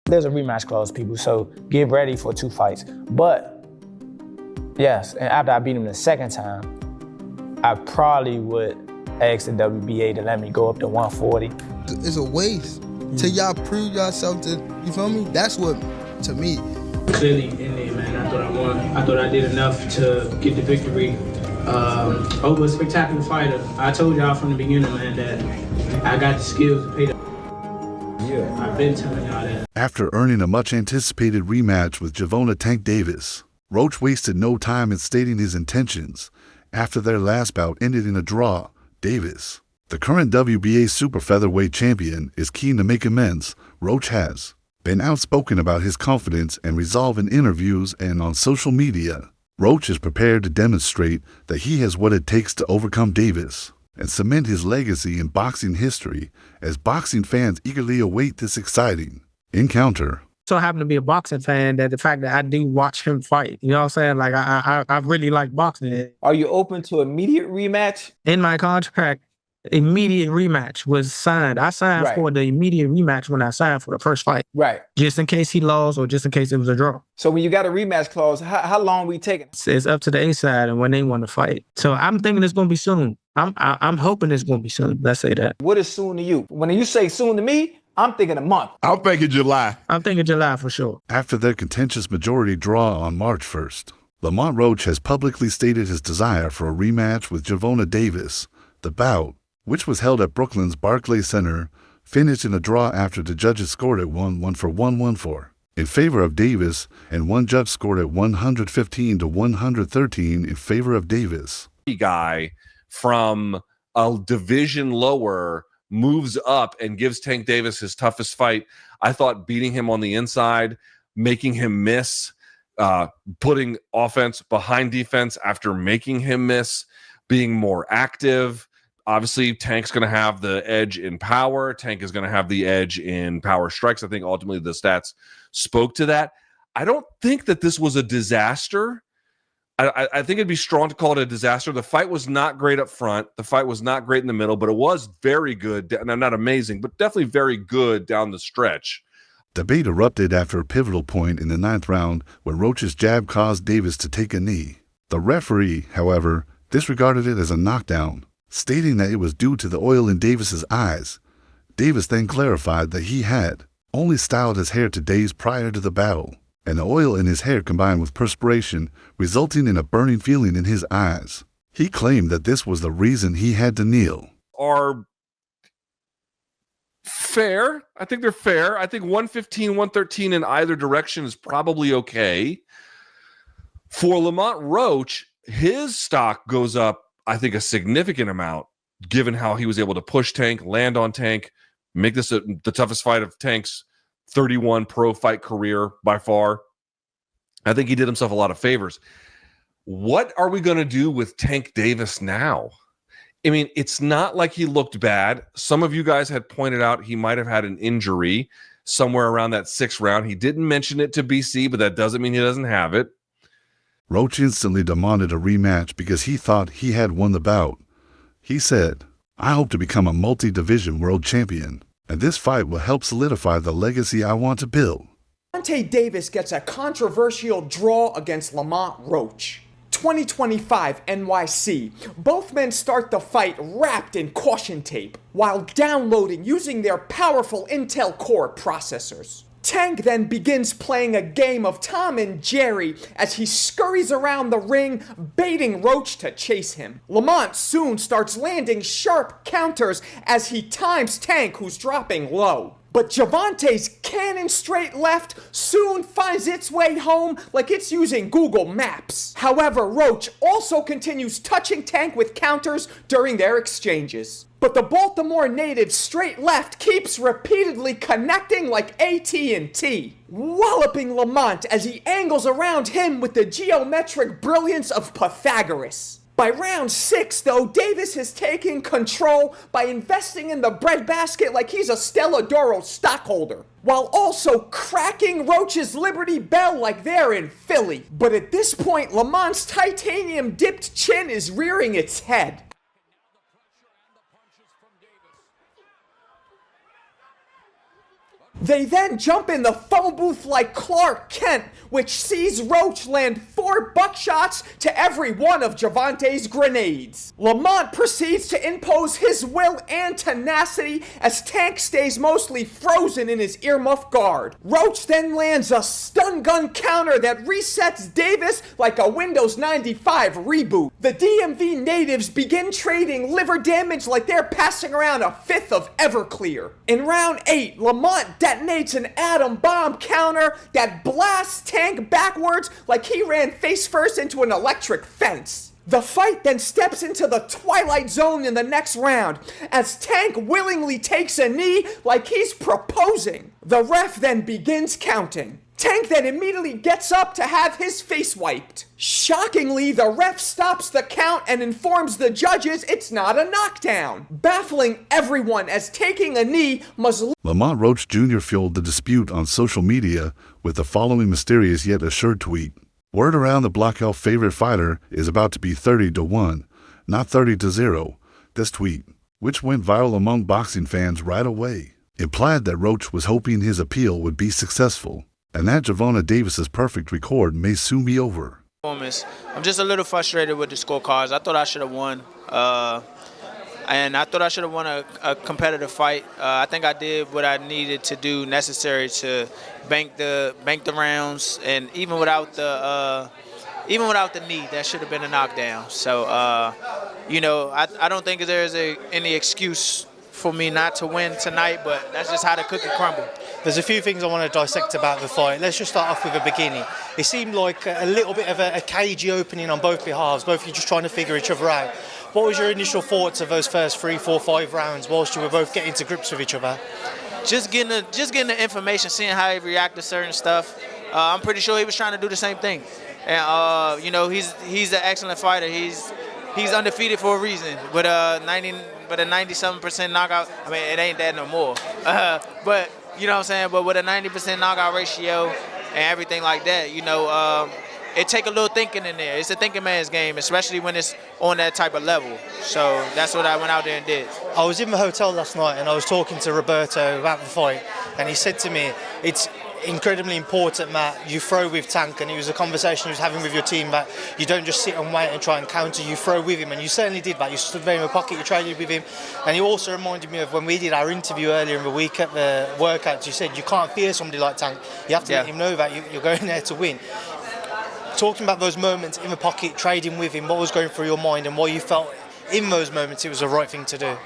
There's a rematch clause, people, so get ready for 2 fights. But, yes, and after I beat him the second time, I probably would ask the WBA to let me go up to 140. It's a waste. Till y'all prove yourself to, you feel me? That's what, to me. Clearly in there, man, I thought I won. I thought I did enough to get the victory over a spectacular fighter. I told y'all from the beginning, man, that I got the skills to pay the... Yeah, I've been telling y'all that. After earning a much-anticipated rematch with Gervonta "Tank" Davis, Roach wasted no time in stating his intentions. After their last bout ended in a draw, Davis, the current WBA super featherweight champion, is keen to make amends. Roach has been outspoken about his confidence and resolve in interviews and on social media. Roach is prepared to demonstrate that he has what it takes to overcome Davis and cement his legacy in boxing history as boxing fans eagerly await this exciting encounter. So I happen to be a boxing fan, that the fact that I do watch him fight, you know what I'm saying? Like, I really like boxing. Are you open to immediate rematch? In my contract, immediate rematch was signed. I signed for the immediate rematch when I signed for the first fight. Right. Just in case he lost or just in case it was a draw. So when you got a rematch clause, how long we taking? It's up to the A side and when they want to fight. So I'm thinking it's going to be soon. I'm hoping it's going to be soon. Let's say that. What is soon to you? When you say soon to me, I'm thinking a month. I'm thinking July. I'm thinking July for sure. After their contentious majority draw on March 1st, Lamont Roach has publicly stated his desire for a rematch with Gervonta Davis. The bout, which was held at Brooklyn's Barclays Center, finished in a draw after the judges scored it 1-1 for 1-1-4 in favor of Davis, and one judge scored it 115 to 113 in favor of Davis. Guy from a division lower moves up and gives Tank Davis his toughest fight. I thought beating him on the inside, making him miss, putting offense behind defense after making him miss, being more active. Obviously, Tank's going to have the edge in power. Tank is going to have the edge in power strikes. I think ultimately the stats spoke to that. I don't think that this was a disaster. I think it'd be strong to call it a disaster. The fight was not great up front. The fight was not great in the middle, but it was very good. Not amazing, but definitely very good down the stretch. Debate erupted after a pivotal point in the 9th round where Roach's jab caused Davis to take a knee. The referee, however, disregarded it as a knockdown, stating that it was due to the oil in Davis's eyes. Davis then clarified that he had only styled his hair 2 days prior to the battle, and the oil in his hair combined with perspiration, resulting in a burning feeling in his eyes. He claimed that this was the reason he had to kneel. Are fair. I think they're fair. I think 115, 113 in either direction is probably okay. For Lamont Roach, his stock goes up, I think, a significant amount, given how he was able to push Tank, land on Tank, make this the toughest fight of Tank's 31 pro fight career by far. I think he did himself a lot of favors. What are we going to do with Tank Davis now? I mean, it's not like he looked bad. Some of you guys had pointed out he might have had an injury somewhere around that 6th round. He didn't mention it to BC, but that doesn't mean he doesn't have it. Roach instantly demanded a rematch because he thought he had won the bout. He said, "I hope to become a multi-division world champion, and this fight will help solidify the legacy I want to build." Gervonta Davis gets a controversial draw against Lamont Roach. 2025 NYC. Both men start the fight wrapped in caution tape while downloading using their powerful Intel Core processors. Tank then begins playing a game of Tom and Jerry as he scurries around the ring, baiting Roach to chase him. Lamont soon starts landing sharp counters as he times Tank, who's dropping low. But Gervonta's cannon straight left soon finds its way home like it's using Google Maps. However, Roach also continues touching Tank with counters during their exchanges. But the Baltimore native's straight left keeps repeatedly connecting like AT&T, walloping Lamont as he angles around him with the geometric brilliance of Pythagoras. By round 6, though, Davis has taken control by investing in the breadbasket like he's a Stella Doro stockholder, while also cracking Roach's Liberty Bell like they're in Philly. But at this point, Lamont's titanium-dipped chin is rearing its head. They then jump in the phone booth like Clark Kent, which sees Roach land 4 buckshots to every one of Gervonta's grenades. Lamont proceeds to impose his will and tenacity as Tank stays mostly frozen in his earmuff guard. Roach then lands a stun gun counter that resets Davis like a Windows 95 reboot. The DMV natives begin trading liver damage like they're passing around a fifth of Everclear. In round 8, Lamont detonates an atom bomb counter that blasts Tank backwards like he ran face first into an electric fence. The fight then steps into the Twilight Zone in the next round as Tank willingly takes a knee like he's proposing. The ref then begins counting. Tank then immediately gets up to have his face wiped. Shockingly, the ref stops the count and informs the judges it's not a knockdown, baffling everyone as taking a knee must... Lamont Roach Jr. fueled the dispute on social media with the following mysterious yet assured tweet. Word around the block our favorite fighter is about to be 30-1, not 30-0. This tweet, which went viral among boxing fans right away, implied that Roach was hoping his appeal would be successful, and that Gervonta Davis's perfect record may soon be over. I'm just a little frustrated with the scorecards. I thought I should have won, and I thought I should have won a competitive fight. I think I did what I needed to do necessary to bank the rounds, and even without the knee, that should have been a knockdown. So, I don't think there's any excuse for me not to win tonight, but that's just how the cookie crumbled. There's a few things I want to dissect about the fight. Let's just start off with the beginning. It seemed like a little bit of a cagey opening on both behalves, both of you just trying to figure each other out. What was your initial thoughts of those first 3, 4, 5 rounds whilst you were both getting to grips with each other? Just getting the information, seeing how he reacted to certain stuff. I'm pretty sure he was trying to do the same thing. And he's an excellent fighter. He's undefeated for a reason. With a 97% knockout, I mean, it ain't that no more. But you know what I'm saying? But with a 90% knockout ratio and everything like that, it take a little thinking in there. It's a thinking man's game, especially when it's on that type of level. So that's what I went out there and did. I was in the hotel last night and I was talking to Roberto about the fight, and he said to me, it's incredibly important, Matt, you throw with Tank, and it was a conversation he was having with your team that you don't just sit and wait and try and counter, you throw with him, and you certainly did that. You stood there in the pocket, you traded with him, and he also reminded me of when we did our interview earlier in the week at the workouts. You said you can't fear somebody like Tank, you have to let him know that you're going there to win. Talking about those moments in the pocket, trading with him, what was going through your mind and what you felt in those moments it was the right thing to do?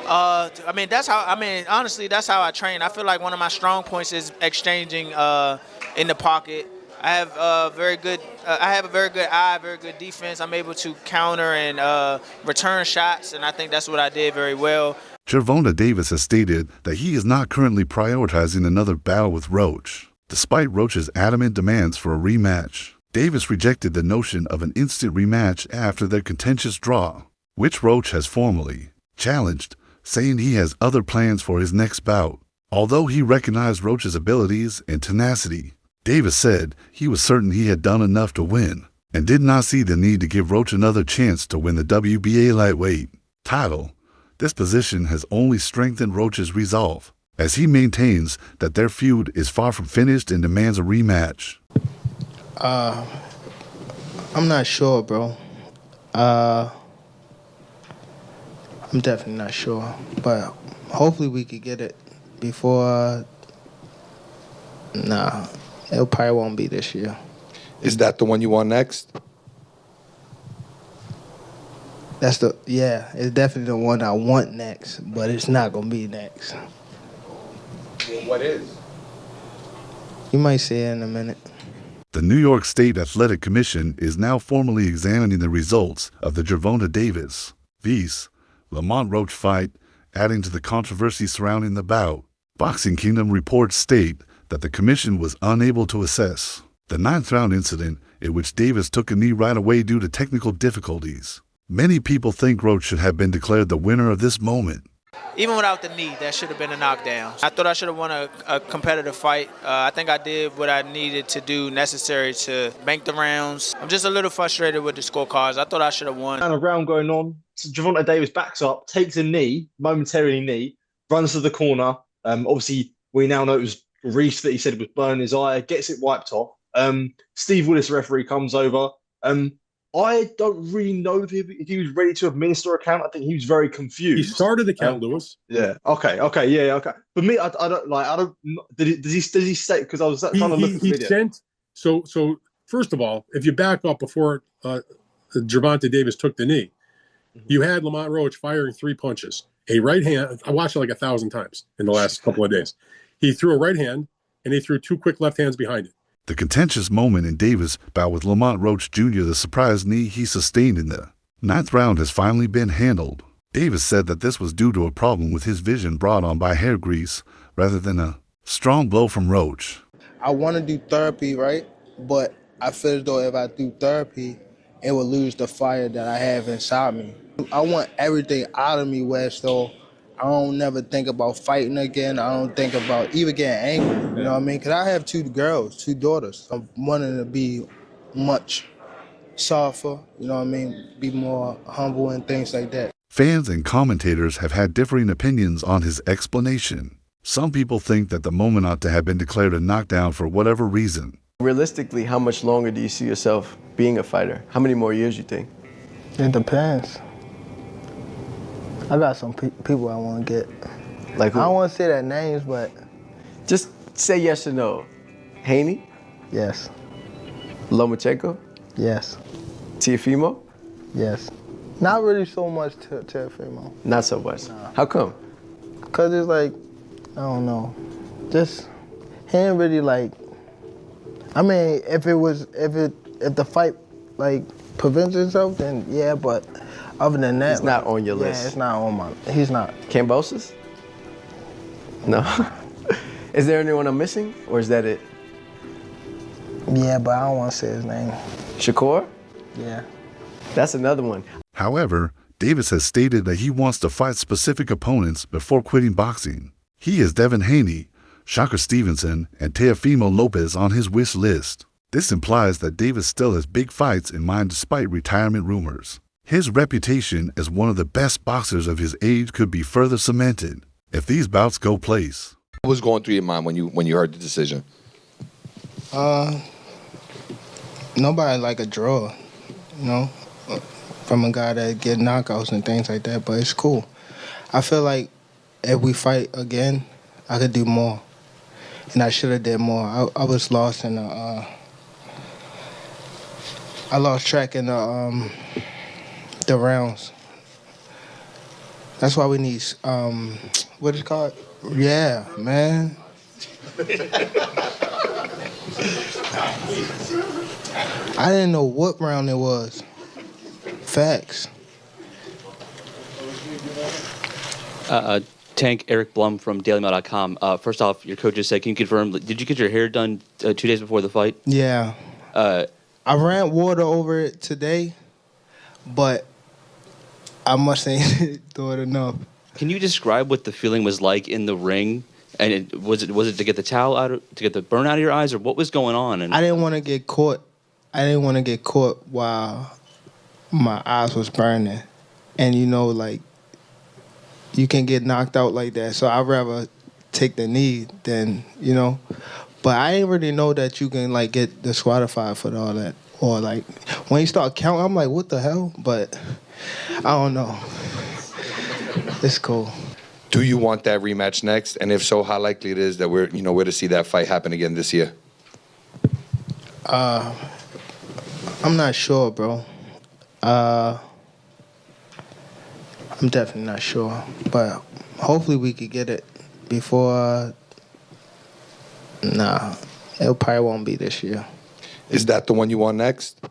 Honestly, that's how I train. I feel like one of my strong points is exchanging in the pocket. I have a very good eye, very good defense. I'm able to counter and return shots, and I think that's what I did very well. Gervonta Davis has stated that he is not currently prioritizing another battle with Roach, despite Roach's adamant demands for a rematch. Davis rejected the notion of an instant rematch after their contentious draw, which Roach has formally challenged, saying he has other plans for his next bout. Although he recognized Roach's abilities and tenacity, Davis said he was certain he had done enough to win and did not see the need to give Roach another chance to win the WBA lightweight title. This position has only strengthened Roach's resolve, as he maintains that their feud is far from finished and demands a rematch. I'm not sure, bro. I'm definitely not sure, but hopefully we could get it before. Nah, it probably won't be this year. Is that the one you want next? It's definitely the one I want next, but it's not gonna be next. Well, what is? You might see it in a minute. The New York State Athletic Commission is now formally examining the results of the Gervonta Davis vs. Lamont Roach fight, adding to the controversy surrounding the bout. Boxing Kingdom reports state that the commission was unable to assess the 9th round incident in which Davis took a knee right away due to technical difficulties. Many people think Roach should have been declared the winner of this moment. Even without the knee, that should have been a knockdown. I thought I should have won a competitive fight. I think I did what I needed to do necessary to bank the rounds. I'm just a little frustrated with the scorecards. I thought I should have won. And a round going on, so Gervonta Davis backs up, takes a knee, momentary knee, runs to the corner. Obviously, We now know it was Reese that he said was burning his eye, gets it wiped off. Steve Willis, referee, comes over. I don't really know if he was ready to administer a count. I think he was very confused. He started the count, Lewis. Yeah. Okay. Yeah. Okay. For me, I don't like. I don't. Does he say? Because I was trying to look at the video. Sent. So first of all, if you back up before Gervonta Davis took the knee, you had Lamont Roach firing 3 punches. A right hand. I watched it like 1,000 times in the last couple of days. He threw a right hand, and he threw 2 quick left hands behind it. The contentious moment in Davis' bout with Lamont Roach Jr., the surprise knee he sustained in the 9th round, has finally been handled. Davis said that this was due to a problem with his vision brought on by hair grease rather than a strong blow from Roach. I want to do therapy, right? But I feel as though if I do therapy, it will lose the fire that I have inside me. I want everything out of me where so I don't never think about fighting again. I don't think about even getting angry, you know what I mean? Because I have 2 girls, 2 daughters. I'm wanting to be much softer, you know what I mean? Be more humble and things like that. Fans and commentators have had differing opinions on his explanation. Some people think that the moment ought to have been declared a knockdown for whatever reason. Realistically, how much longer do you see yourself being a fighter? How many more years you think? It depends. I got some people I want to get. Like who? I don't want to say their names, but... Just say yes or no. Haney? Yes. Lomachenko? Yes. Teofimo? Yes. Not really so much Teofimo. Not so much? Nah. How come? Because it's like, I don't know. Just, he ain't really like... I mean, if the fight, like, prevents itself, then yeah, but... Other than that, it's not on your list. Yeah, it's not on my. He's not. Kambosos? No. Is there anyone I'm missing, or is that it? Yeah, but I don't want to say his name. Shakur? Yeah. That's another one. However, Davis has stated that he wants to fight specific opponents before quitting boxing. He has Devin Haney, Shakur Stevenson, and Teofimo Lopez on his wish list. This implies that Davis still has big fights in mind despite retirement rumors. His reputation as one of the best boxers of his age could be further cemented if these bouts go place. What was going through your mind when you heard the decision? Nobody like a draw, you know, from a guy that get knockouts and things like that, but it's cool. I feel like if we fight again, I could do more, and I should have did more. I was lost in the, I lost track in the rounds. That's why we need, what is it called? Yeah, man. I didn't know what round it was. Facts. Tank, Eric Blum from DailyMail.com. First off, your coach just said, can you confirm, did you get your hair done 2 days before the fight? Yeah. I ran water over it today, but I must ain't do it enough. Can you describe what the feeling was like in the ring? And was it to get the towel out, to get the burn out of your eyes, or what was going on? And I didn't want to get caught. I didn't want to get caught while my eyes was burning, and you know, like you can get knocked out like that. So I'd rather take the knee than, you know. But I didn't really know that you can like get disqualified for all that, or like when you start counting, I'm like, what the hell? But I don't know. It's cool. Do you want that rematch next? And if so, how likely it is that we're to see that fight happen again this year? I'm not sure, bro. I'm definitely not sure, but hopefully we could get it before. Nah, it probably won't be this year. Is that the one you want next?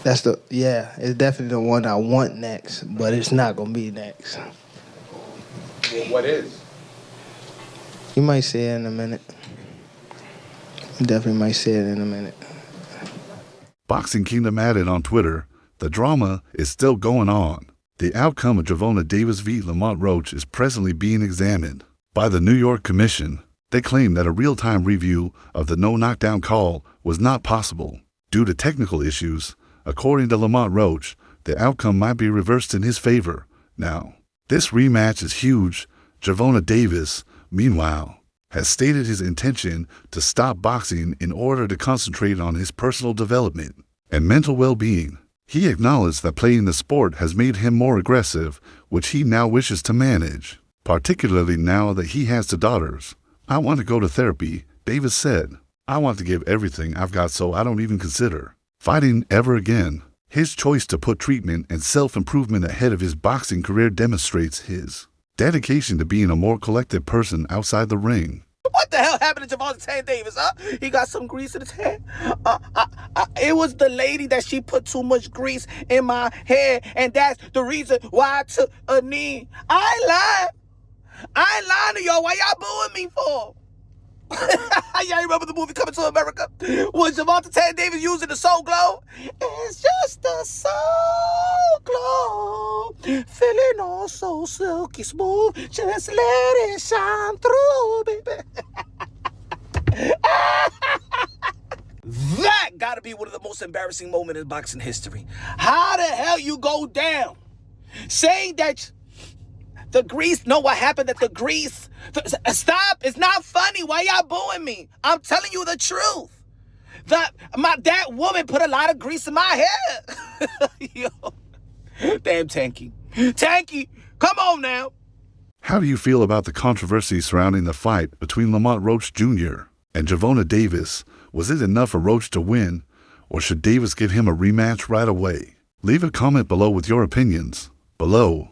It's definitely the one I want next, but it's not gonna be next. Well, what is? You might see it in a minute. You definitely might see it in a minute. Boxing Kingdom added on Twitter, the drama is still going on. The outcome of Gervonta Davis v. Lamont Roach is presently being examined by the New York Commission. They claim that a real-time review of the no knockdown call was not possible due to technical issues. According to Lamont Roach, the outcome might be reversed in his favor. Now, this rematch is huge Gervonta Davis, meanwhile, has stated his intention to stop boxing in order to concentrate on his personal development and mental well-being. He acknowledged that playing the sport has made him more aggressive, which he now wishes to manage, particularly now that he has two daughters. "I want to go to therapy," Davis said. "I want to give everything I've got so I don't even consider fighting ever again." His choice to put treatment and self-improvement ahead of his boxing career demonstrates his dedication to being a more collected person outside the ring. What the hell happened to Gervonta Tank Davis, huh? He got some grease in his hair. It was the lady that she put too much grease in my hair, and that's the reason why I took a knee. I ain't lying to y'all. Why y'all booing me for? Y'all remember the movie Coming to America? Was Gervonta Tank Davis using the Soul Glow? It's just a Soul Glow, feeling all so silky smooth. Just let it shine through, baby. That gotta be one of the most embarrassing moments in boxing history. How the hell you go down saying that the grease, know what happened, that the grease, stop, it's not funny. Why y'all booing me? I'm telling you the truth. That woman put a lot of grease in my hair. Yo, damn Tanky, come on now. How do you feel about the controversy surrounding the fight between Lamont Roach Jr. and Gervonta Davis? Was it enough for Roach to win, or should Davis give him a rematch right away? Leave a comment below with your opinions. Below.